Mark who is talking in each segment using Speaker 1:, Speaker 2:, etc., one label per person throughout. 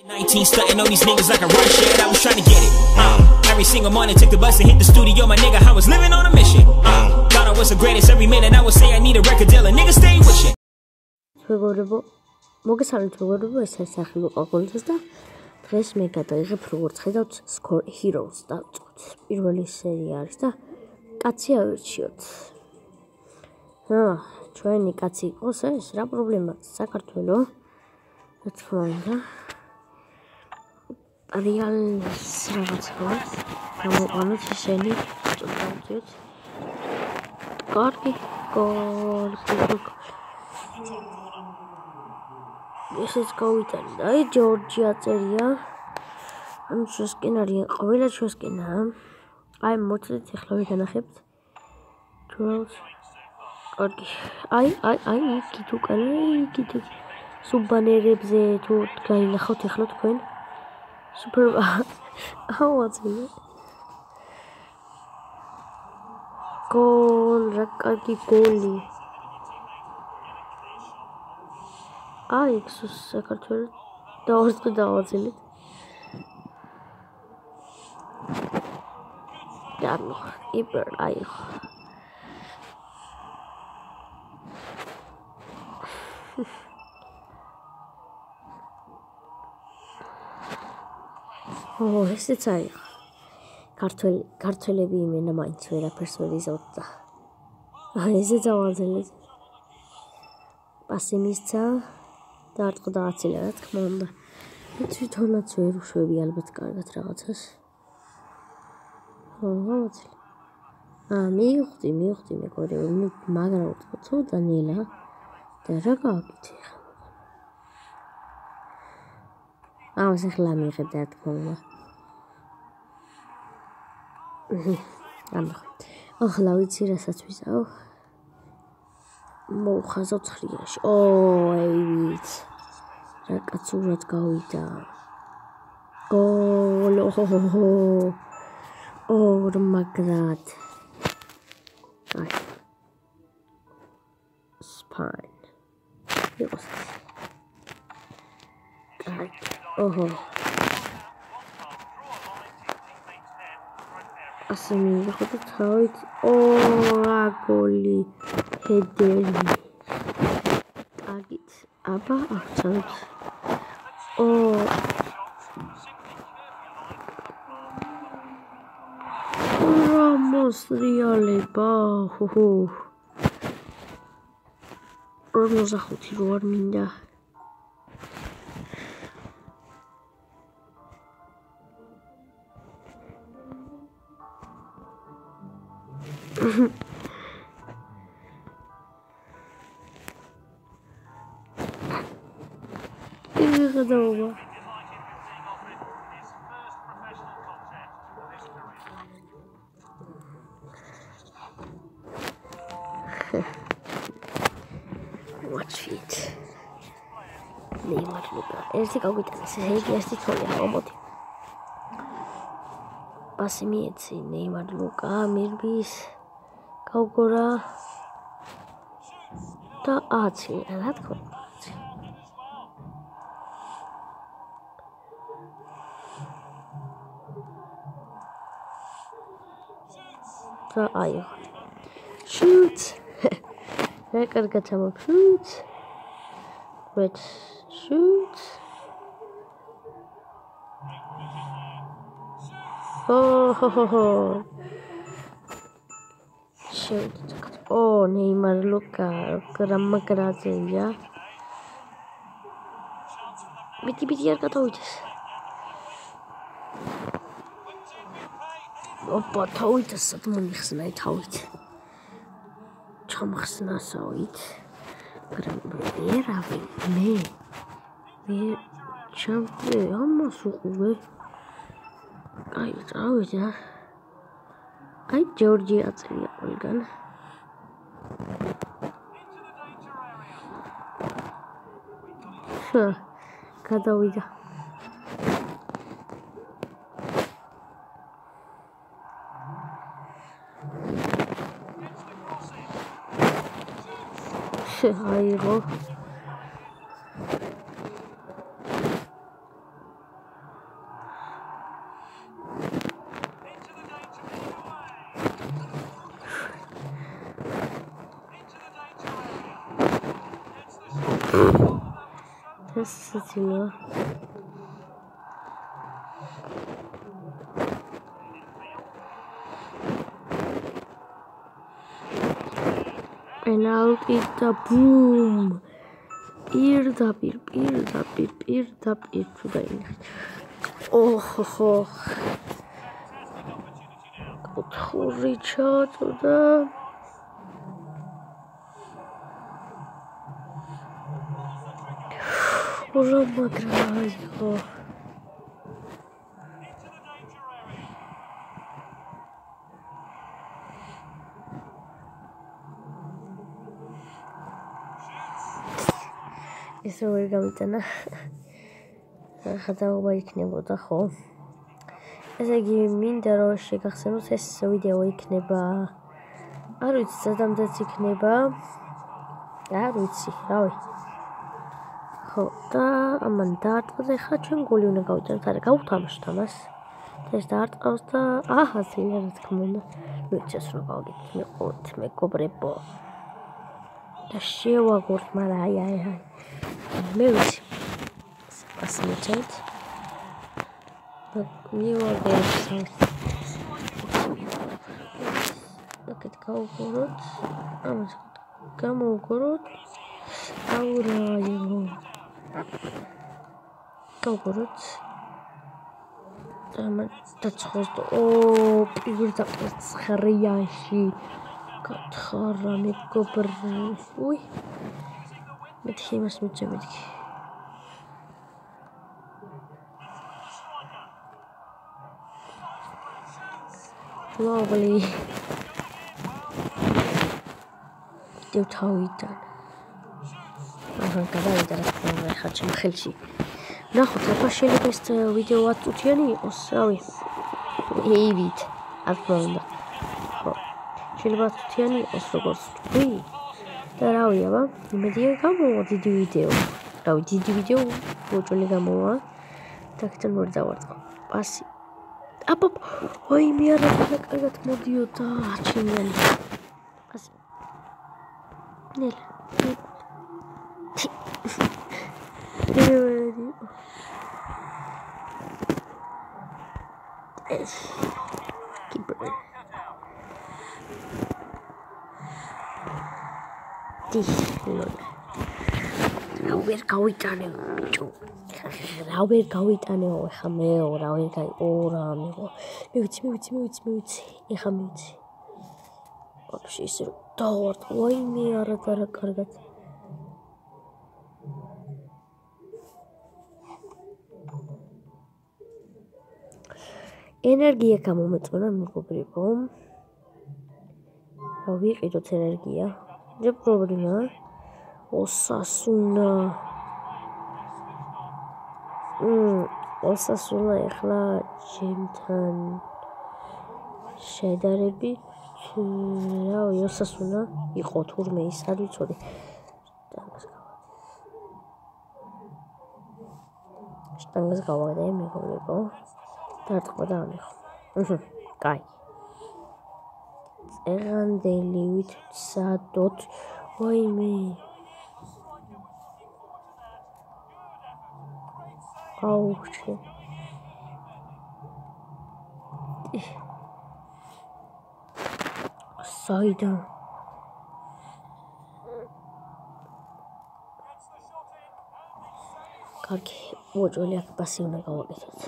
Speaker 1: 19 stunting on these niggas like a run shit. I was trying to get it. Every single morning, took the bus and hit the studio. My nigga, I was living on a mission. Thought I was the greatest every minute. I would say I need a record deal. A nigga stay with shit.
Speaker 2: მოგესალმებით მეგობრებო, ეს არის სახელი ყოყოლთას და დღეს მე გადავიღებ როგორც ხედავთ Score Heroes დავწყოთ. პირველი სერია არის და კაცი ავირჩიოთ. ჩვენი კაცი იყოს ეს რა პრობლემა საქართველოს რა თქმა უნდა რეალს რაღაცა გამოყენოთ ისინი წავდიოთ. კარგი ესეც გავიტანე. აი ჯორჯი აწერია. ანუ ჩვენსკენ არის ყველა ჩვენსკენა. აი მოწეთ ახლა ვიგანახებთ. თურმე კარგი. აი იქით უკან იქით სუბანერებზე თუ გაინახავთ ახლა თქვენ. სუპერ აუაცია. გოლ რა კარგი გოლი. აი ექსუს საქართველოს დაორწყე დავაძილეთ. დაბლო იპერ აი ესეც აი ქართველები იმენა მაინც ვერაფერს ვერ იზავდა. ესეც ავაძილეთ. პასი მისცა დაარტყდა აცილა რა თქმა უნდა. თვითონაც ვერ უშვები ალბათ კარგად რაღაცას. ავაძილე. მივხვდი მეგობრებო, მაგრამ უწყო დანიელა და რა გავაკეთე ახლა. ეს ახლა მიიღებ რა თქმა უნდა. ახლა ვიცი რასაც ვიზავ. მოუხაზავ ცხრიაში. ეივით. რა კაცურად გავიდა. გოლ.ორმაგრად. აი. სპაინ. იყოს. აი. ასე მივიღოთ თავით. რა გოლი. ჰედერი. აგით. აბა აღწევთ. რამოს რეალება. რომოზახუთი რო არ მინდა. გადაობა. Watch it. Neymar Luka. ერთი გავიტანეს, იგი ერთი თოლია, მოდი. პასი მიეცი Neymar Luka, მირბის გავგორა და აცილე, რა თქმა უნდა. Ayo. Shoot. Რა კარგად ამოფრუთ. Wait. Shoot. Shoot. Neymar Luka. გრამაგრაზეა. ბიტი არ გადავიდეს. ოპა თავით ასად მომიხსნაი თავით. ჩამხსნასავით. ვერავინ მე ჩამწე ამას უყურე. აი წავიდა. აი ჯორჯი აწერია ყველგან. გადავიდა. აიღო. ეს სიცილია. Penalty და ბუმ. პირდაპირ თუ დაინახეთ. ოჰო. ოთხური ჩაწოდა. Ურა მაგრაიო. ეს როგორ გამიტანა? ხადაობა იქნებოდა, ხო? ესე იგი, მინდა რომ შეგახსენოთ ეს ვიდეო იქნება. არ ვიცი, სადამდეც იქნება. არ ვიცი, რავი. ხო, და ამან დაარტყდა, ხა ჩვენ გოლი უნდა გავიტანოთ, არა, გავთამაშოთ ამას. ეს დაარტყავს და აჰა, რა თქმა უნდა. ვიცი, ეს რა გავიგეთ, მეგობრებო. და შევაგორთ, მაგრამ აი. მე ვიცი. ასე მეცეთ. მივაგერებ. აკეთ გავუგოროთ. ამას გამოვუგოროთ. აურაიო. გავუგოროთ. დაცხოვს ო პირდაპირ ცხრიაში. გათხარა მეგობრებო. უი. მეთქი იმას მეთქი. Lovely. Դու თავიდან. აჰა, გადავიდა რა თქმა უნდა, ხა ჩემ ხელში. ნახოთ, აბა შეიძლება ეს ვიდეო 10 წუთიანი იყოს, რავი. ევით, რა თქმა უნდა. ხო. შეიძლება 10 წუთიანი იყოს, როგორც თქვი. და რავი, აბა, იმედია გამოვა დიდი ვიდეო. რავი, დიდი ვიდეო მოჭრილი გამოვა. და ხთან მორი დავარწყო. პასი. აბა, ой, მე არა კარგად მოდიოდა, აჩინიანი. ასე. ნელა. ეს. კიპერ. რა ვერ გავიტანე ბიჭო. რა ვერ გავიტანეო ეხა მეო რა ვერ რა მეო მე ვიცი ეხა მე ვიცი ვაფშე ისე რომ დავართ ვაიმე არა კარგად ენერგია გამომეწონა მეგობრებო რა ვიყიდოთ ენერგია რა პრობლემა ოსასუნა ოსასუნა ეხლა ჩემთან შედარებით რა ოსასუნა იყო თურმე ის არ ვიცოდი შტანგას გავაგდე მეგობრებო დარტყმა და ამიხო კაი წერანდელი ვიცადოთ ვაიმე აუჩი საიდან კარგი მოჭრილი აქ პასი უნდა გავაკეთოთ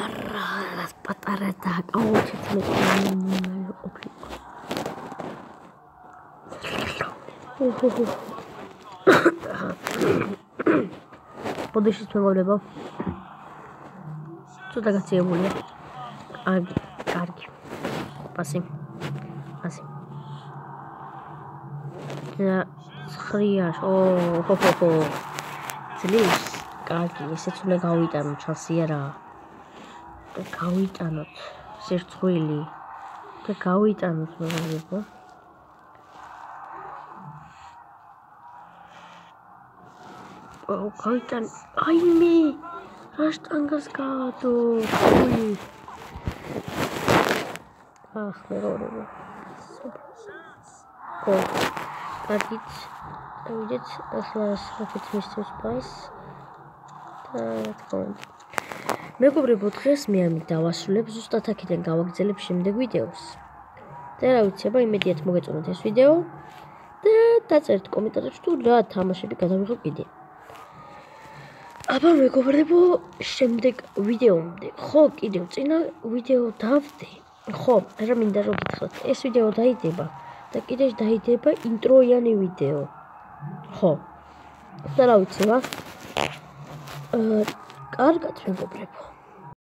Speaker 2: არა პატარა და აუჩით მე ყოფილიყო Podejść mego co taka cebula? Kargi. Pasy. Ja schriasz. Ho. Zlisz. Kargi. Jeszcze co legałitam czasiera. Legałitam. Serculi. Legałitam mego Kaitan, aime, rashtangas gato, ui. Mero. ხო. კარგით. დავიდეთ, ახლა საფეთ მისცემს ბას. და რა თქმა უნდა. მეგობრებო, დღეს მე ამით დავასრულებ, ზუსტად აქედან გავაგრძელებ შემდეგ ვიდეოს. და რა ვიცი, აბა იმედიათ მოგეწონათ ეს ვიდეო და დაწერთ კომენტარებში თუ რა თამაშები გადავიღო კიდე. აბა მეგობრებო, შემდეგ ვიდეომდე. ხო, კიდევ წინა ვიდეო დავდე. ხო, რა მინდა რომ გითხრათ, ეს ვიდეო დაიდება და კიდე დაიდება ინტროიანი ვიდეო. ხო. და რა ვიცი რა. კარგად მეგობრებო.